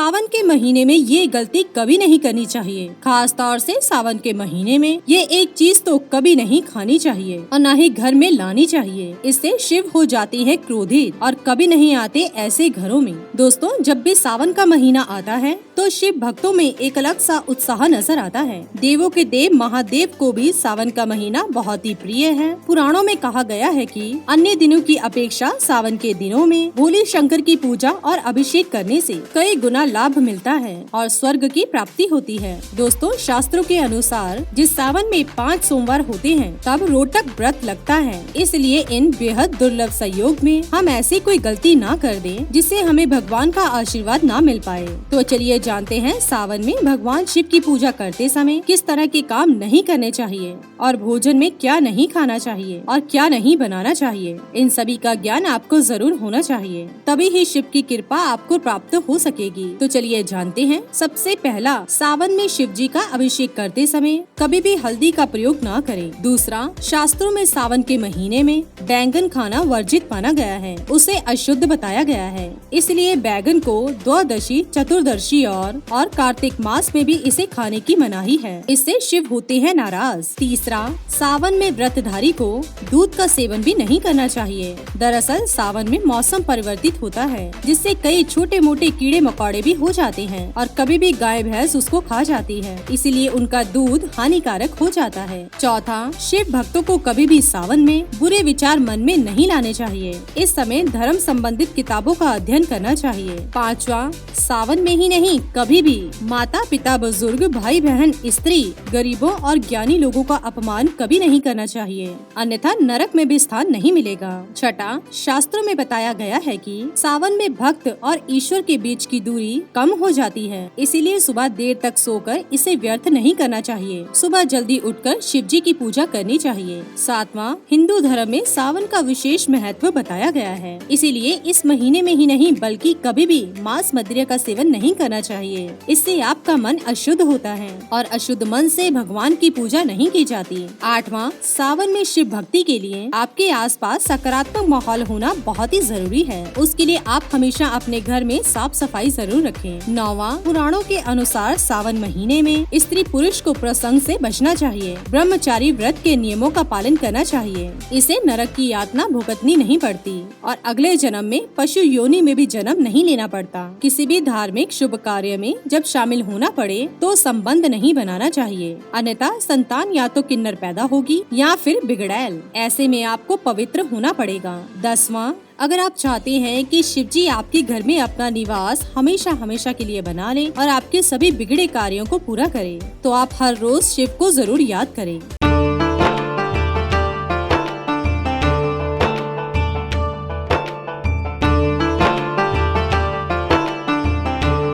सावन के महीने में ये गलती कभी नहीं करनी चाहिए। खास तौर से सावन के महीने में ये एक चीज तो कभी नहीं खानी चाहिए और न ही घर में लानी चाहिए। इससे शिव हो जाते हैं क्रोधित और कभी नहीं आते ऐसे घरों में। दोस्तों, जब भी सावन का महीना आता है तो शिव भक्तों में एक अलग सा उत्साह नजर आता है। देवों के देव महादेव को भी सावन का महीना बहुत ही प्रिय है। पुराणों में कहा गया है कि अन्य दिनों की अपेक्षा सावन के दिनों में भोले शंकर की पूजा और अभिषेक करने से कई गुना लाभ मिलता है और स्वर्ग की प्राप्ति होती है। दोस्तों, शास्त्रों के अनुसार जिस सावन में 5 सोमवार होते हैं तब रोटक व्रत लगता है। इसलिए इन बेहद दुर्लभ संयोग में हम ऐसी कोई गलती ना कर दें जिससे हमें भगवान का आशीर्वाद ना मिल पाए। तो चलिए जानते हैं सावन में भगवान शिव की पूजा करते समय किस तरह के काम नहीं करने चाहिए और भोजन में क्या नहीं खाना चाहिए और क्या नहीं बनाना चाहिए। इन सभी का ज्ञान आपको जरूर होना चाहिए, तभी ही शिव की कृपा आपको प्राप्त हो सकेगी। तो चलिए जानते हैं। सबसे पहला, सावन में शिव जी का अभिषेक करते समय कभी भी हल्दी का प्रयोग ना करें। दूसरा, शास्त्रों में सावन के महीने में बैंगन खाना वर्जित माना गया है, उसे अशुद्ध बताया गया है। इसलिए बैंगन को द्वादशी, चतुर्दशी और कार्तिक मास में भी इसे खाने की मनाही है। इससे शिव होते हैं नाराज। तीसरा, सावन में व्रतधारी को दूध का सेवन भी नहीं करना चाहिए। दरअसल सावन में मौसम परिवर्तित होता है जिससे कई छोटे मोटे कीड़े मकोड़े भी हो जाते हैं और कभी भी गाय भैंस उसको खा जाती है, इसीलिए उनका दूध हानिकारक हो जाता है। चौथा, शिव भक्तों को कभी भी सावन में बुरे विचार मन में नहीं लाने चाहिए। इस समय धर्म संबंधित किताबों का अध्ययन करना चाहिए। पांचवा, सावन में ही नहीं कभी भी माता पिता, बुजुर्ग, भाई बहन, स्त्री, गरीबों और ज्ञानी लोगों का अपमान कभी नहीं करना चाहिए, अन्यथा नरक में भी स्थान नहीं मिलेगा। छठा, शास्त्रों में बताया गया है कि सावन में भक्त और ईश्वर के बीच की दूरी कम हो जाती है, इसीलिए सुबह देर तक सोकर इसे व्यर्थ नहीं करना चाहिए। सुबह जल्दी उठकर शिव जी की पूजा करनी चाहिए। सातवां, हिंदू धर्म में सावन का विशेष महत्व बताया गया है, इसीलिए इस महीने में ही नहीं बल्कि कभी भी मांस मदिरा का सेवन नहीं करना चाहिए। इससे आपका मन अशुद्ध होता है और अशुद्ध मन से भगवान की पूजा नहीं की जाती। आठवां, सावन में शिव भक्ति के लिए आपके आसपास सकारात्मक माहौल होना बहुत ही जरूरी है। उसके लिए आप हमेशा अपने घर में साफ सफाई जरूर रखें। नौवां, पुराणों के अनुसार सावन महीने में स्त्री पुरुष को प्रसंग से बचना चाहिए। ब्रह्मचारी व्रत के नियमों का पालन करना चाहिए। इसे नरक की यातना भुगतनी नहीं पड़ती और अगले जन्म में पशु योनि में भी जन्म नहीं लेना पड़ता। किसी भी धार्मिक शुभ कार्य में जब शामिल होना पड़े तो संबंध नहीं बनाना चाहिए, अन्यथा संतान या तो किन्नर पैदा होगी या फिर बिगड़ैल। ऐसे में आपको पवित्र होना पड़ेगा। 10वां, अगर आप चाहते हैं कि शिव जी आपके घर में अपना निवास हमेशा हमेशा के लिए बना लें और आपके सभी बिगड़े कार्यों को पूरा करें, तो आप हर रोज शिव को जरूर याद करें।